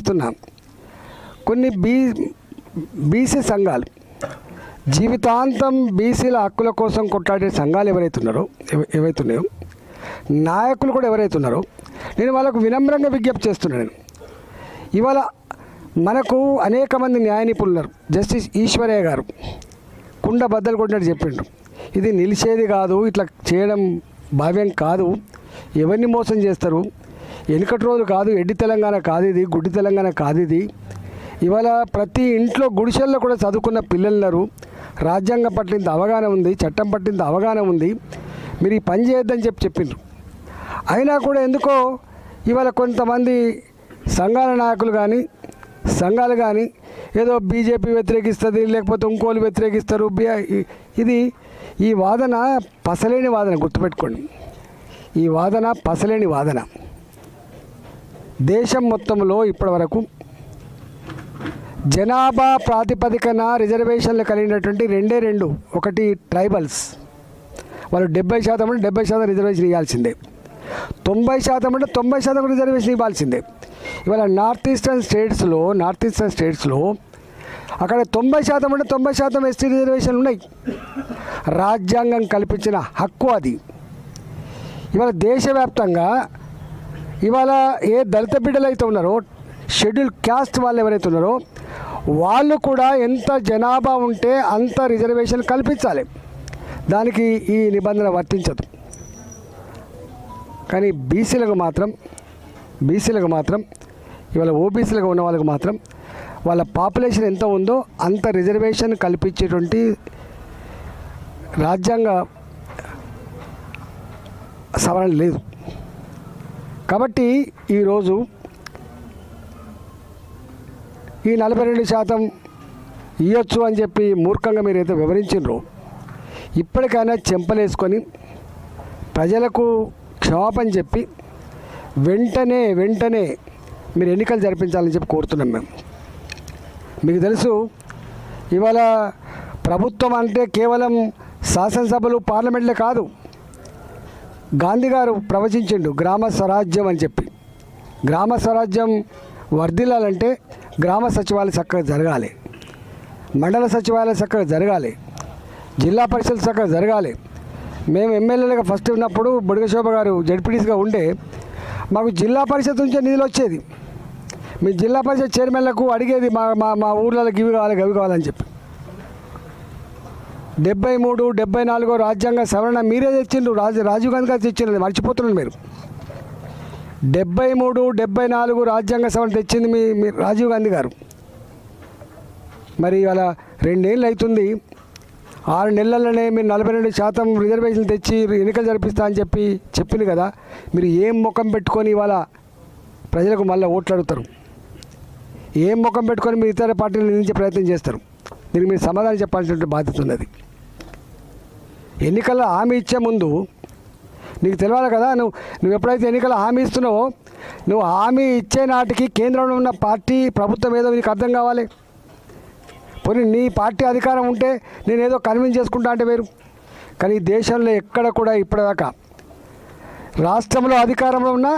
చేస్తున్నాం. కొన్ని బీసీ సంఘాలు జీవితాంతం బీసీల హక్కుల కోసం కొట్లాడే సంఘాలు ఏవైతున్నాయో నాయకులు కూడా ఎవరైతున్నారో నేను వాళ్ళకు వినమ్రంగా విజ్ఞప్తి చేస్తున్నాను. ఇవాళ మనకు అనేక మంది న్యాయ నిపుణులు ఉన్నారు. జస్టిస్ ఈశ్వరయ్య గారు కుండ బద్దలు కొట్టినట్టు చెప్పిండు, ఇది నిలిచేది కాదు, ఇట్లా చేయడం భావ్యం కాదు, ఎవరిని మోసం చేస్తారు, వెనుకటి రోజు కాదు, ఎడ్డి తెలంగాణ కాదు ఇది, గుడ్డి తెలంగాణ కాదు ఇది. ఇవాళ ప్రతి ఇంట్లో గుడిసెల్లో కూడా చదువుకున్న పిల్లలున్నారు, రాజ్యాంగం పట్ల ఇంత అవగాహన ఉంది, చట్టం పట్ల ఇంత అవగాహన ఉంది, మీరు ఈ పని చేయొద్దని చెప్పిండ్రు. అయినా కూడా ఎందుకో ఇవాళ కొంతమంది సంఘాల నాయకులు కానీ సంఘాలు కానీ ఏదో బీజేపీ వ్యతిరేకిస్తుంది, లేకపోతే ఇంకోళ్ళు వ్యతిరేకిస్తారు. ఈ వాదన పసలేని వాదన, గుర్తుపెట్టుకోండి. ఈ వాదన పసలేని వాదన. దేశం మొత్తంలో ఇప్పటి వరకు జనాభా ప్రాతిపదికన రిజర్వేషన్లు కలిగినటువంటి రెండు, ఒకటి ట్రైబల్స్, వాళ్ళు 70% అంటే 70% రిజర్వేషన్ ఇవ్వాల్సిందే, 90% అంటే 90% రిజర్వేషన్ ఇవ్వాల్సిందే. ఇవాళ నార్త్ ఈస్టర్న్ స్టేట్స్లో అక్కడ 90% అంటే 90% ఎస్టీ రిజర్వేషన్లు ఉన్నాయి. రాజ్యాంగం కల్పించిన హక్కు అది. ఇవాళ దేశవ్యాప్తంగా ఇవాళ ఏ దళిత బిడ్డలు అయితే ఉన్నారో, షెడ్యూల్ క్యాస్ట్ వాళ్ళు ఎవరైతే ఉన్నారో వాళ్ళు కూడా ఎంత జనాభా ఉంటే అంత రిజర్వేషన్ కల్పించాలి. దానికి ఈ నిబంధన వర్తించదు. కానీ బీసీలకు మాత్రం ఇవాళ ఓబీసీలుగా ఉన్న వాళ్ళకు మాత్రం వాళ్ళ పాపులేషన్ ఎంత ఉందో అంత రిజర్వేషన్ కల్పించేటువంటి రాజ్యాంగ సవరణ లేదు. కాబట్టి ఈరోజు ఈ 42% ఇవ్వచ్చు అని చెప్పి మూర్ఖంగా మీరైతే వివరించారో, ఇప్పటికైనా చెంపలేసుకొని ప్రజలకు క్షమాపణ చెప్పి వెంటనే మీరు ఎన్నికలు జరిపించాలని చెప్పి కోరుతున్నాం మేము. మీకు తెలుసు ఇవాళ ప్రభుత్వం అంటే కేవలం శాసనసభలు పార్లమెంట్లే కాదు. గాంధీ గారు ప్రవచించిండు గ్రామ స్వరాజ్యం అని చెప్పి. గ్రామ స్వరాజ్యం వర్ధిల్లాలంటే గ్రామ సచివాలయం చక్కగా జరగాలి, మండల సచివాలయం చక్కగా జరగాలి, జిల్లా పరిషత్ చక్కగా జరగాలి. మేము ఎమ్మెల్యేలుగా ఫస్ట్ ఉన్నప్పుడు బుడగశోభ గారు జడ్పీటీసీగా ఉండే మాకు జిల్లా పరిషత్ నుంచే నిధులు వచ్చేది. మీ జిల్లా పరిషత్ చైర్మన్లకు అడిగేది మా ఊర్లకి ఇవి కావాలని చెప్పి. 73, 74 రాజ్యాంగ సవరణ మీరే తెచ్చిండ్రు, రాజీవ్ గాంధీ గారు తెచ్చిండ్రు, మర్చిపోతున్నారు మీరు. 73, 74 రాజ్యాంగ సవరణ తెచ్చింది మీ రాజీవ్ గాంధీ గారు. మరి అలా 2 ఏళ్ళు అవుతుంది, 6 నెలల్లోనే మీరు 42% రిజర్వేషన్ తెచ్చి ఎన్నికలు జరిపిస్తా అని చెప్పింది కదా. మీరు ఏం ముఖం పెట్టుకొని ఇవాళ ప్రజలకు మళ్ళీ ఓట్లు అడుగుతారు? ఏం ముఖం పెట్టుకొని మీరు ఇతర పార్టీలు నిందించే ప్రయత్నం చేస్తారు? దీనికి మీరు సమాధానం చెప్పాల్సినటువంటి బాధ్యత ఉన్నది. ఎన్నికల్లో హామీ ఇచ్చే ముందు నీకు తెలియాలి కదా. నువ్వు ఎప్పుడైతే ఎన్నికల హామీ ఇస్తున్నావో, నువ్వు హామీ ఇచ్చే నాటికి కేంద్రంలో ఉన్న పార్టీ ప్రభుత్వం ఏదో నీకు అర్థం కావాలి. పోనీ నీ పార్టీ అధికారం ఉంటే నేనేదో కన్విన్స్ చేసుకుంటా అంటే వేరు. కానీ దేశంలో ఎక్కడ కూడా ఇప్పటిదాకా రాష్ట్రంలో అధికారంలో ఉన్న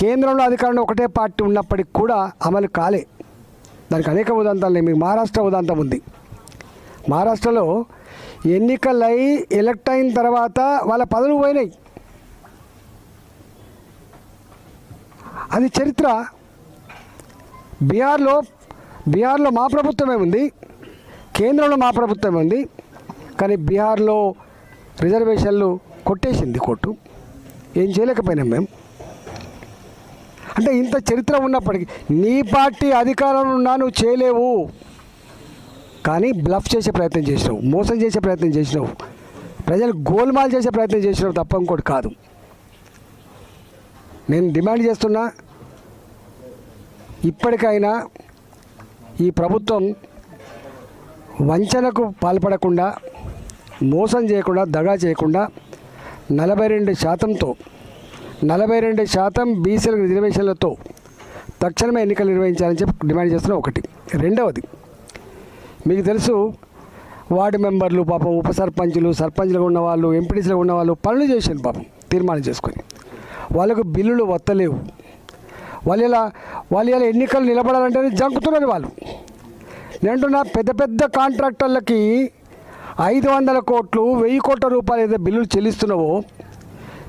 కేంద్రంలో అధికారంలో ఒకటే పార్టీ ఉన్నప్పటికి కూడా అమలు కాలే. దానికి అనేక ఉదాంతాలు. మీకు మహారాష్ట్ర ఉదాంతం ఉంది. మహారాష్ట్రలో ఎన్నికలై ఎలక్ట్ అయిన తర్వాత వాళ్ళ పదవులు పోయినాయి. అది చరిత్ర. బీహార్లో మా ప్రభుత్వమే ఉంది, కేంద్రంలో మా ప్రభుత్వమే ఉంది. కానీ బీహార్లో రిజర్వేషన్లు కొట్టేసింది కోర్టు. ఏం చేయలేకపోయినాం మేము. అంటే ఇంత చరిత్ర ఉన్నప్పటికీ నీ పార్టీ అధికారంలో ఉన్నా నువ్వు చేయలేవు. కానీ బ్లఫ్ చేసే ప్రయత్నం చేసినావు, మోసం చేసే ప్రయత్నం చేసినావు, ప్రజలు గోల్మాల్ చేసే ప్రయత్నం చేసినావు తప్ప ఇంకోటి కాదు. నేను డిమాండ్ చేస్తున్నా, ఇప్పటికైనా ఈ ప్రభుత్వం వంచనకు పాల్పడకుండా, మోసం చేయకుండా, దగా చేయకుండా 42% బీసీల రిజర్వేషన్లతో తక్షణమే ఎన్నికలు నిర్వహించాలని చెప్పి డిమాండ్ చేస్తున్నా. ఒకటి. రెండవది, మీకు తెలుసు వార్డు మెంబర్లు పాపం, ఉప సర్పంచులు, సర్పంచ్లుగా ఉన్నవాళ్ళు, ఎంపీటీసీలుగా ఉన్నవాళ్ళు పనులు చేసారు పాపం, తీర్మానం చేసుకొని. వాళ్ళకు బిల్లులు వత్తలేవు. వాళ్ళు ఇలా ఎన్నికలు నిలబడాలంటేనే జంకుతున్నారు వాళ్ళు. నేను అంటున్నా పెద్ద పెద్ద కాంట్రాక్టర్లకి 500 కోట్లు 1000 కోట్ల రూపాయలు ఏదైతే బిల్లులు చెల్లిస్తున్నావో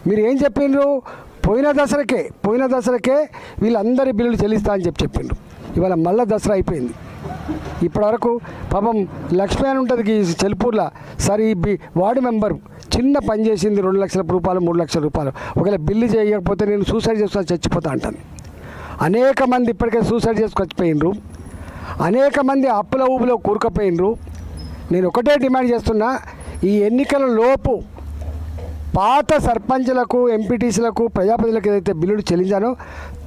మీరు ఏం చెప్పిండ్రు? పోయిన దసరాకే వీళ్ళందరి బిల్లులు చెల్లిస్తా అని చెప్పిండ్రు. ఇవాళ మళ్ళీ దసరా అయిపోయింది. ఇప్పటివరకు పాపం లక్ష్మి అని ఉంటుంది ఈ చెల్పూర్లో, సరే ఈ వార్డు మెంబర్ చిన్న పని చేసింది 2 లక్షల రూపాయలు 3 లక్షల రూపాయలు, ఒకవేళ బిల్లు చేయకపోతే నేను సూసైడ్ చేసుకొని చచ్చిపోతా అంటాను. అనేక మంది ఇప్పటికే సూసైడ్ చేసుకొచ్చిపోయినరు, అనేక మంది అప్పుల ఊబులో కూరుకుపోయినరు. నేను ఒకటే డిమాండ్ చేస్తున్నా, ఈ ఎన్నికల లోపు పాత సర్పంచ్లకు ఎంపీటీసీలకు ప్రజాప్రతినిధులకు ఏదైతే బిల్లులు చెల్లించానో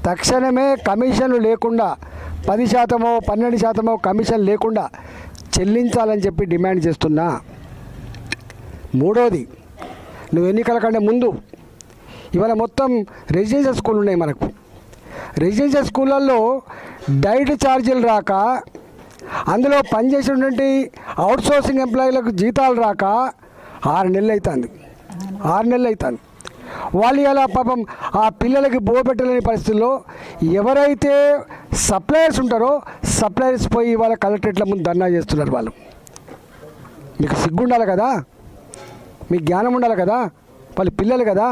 తక్షణమే కమిషన్లు లేకుండా 10% 12% కమిషన్ లేకుండా చెల్లించాలని చెప్పి డిమాండ్ చేస్తున్నా. మూడోది, నువ్వు ఎన్నికల కంటే ముందు ఇవాళ మొత్తం రెసిడెన్షియల్ స్కూల్ ఉన్నాయి మనకు. రెసిడెన్షియల్ స్కూళ్ళల్లో డైట్ ఛార్జీలు రాక, అందులో పనిచేసినటువంటి అవుట్సోర్సింగ్ ఎంప్లాయీలకు జీతాలు రాక 6 నెలలు అవుతుంది. వాళ్ళు ఇలా పాపం ఆ పిల్లలకి బోబెట్టలేని పరిస్థితుల్లో ఎవరైతే సప్లయర్స్ ఉంటారో సప్లయర్స్ పోయి వాళ్ళ కలెక్టరేట్ల ముందు ధర్నా చేస్తున్నారు. వాళ్ళు మీకు సిగ్గు ఉండాలి కదా, మీకు జ్ఞానం ఉండాలి కదా, వాళ్ళ పిల్లలు కదా.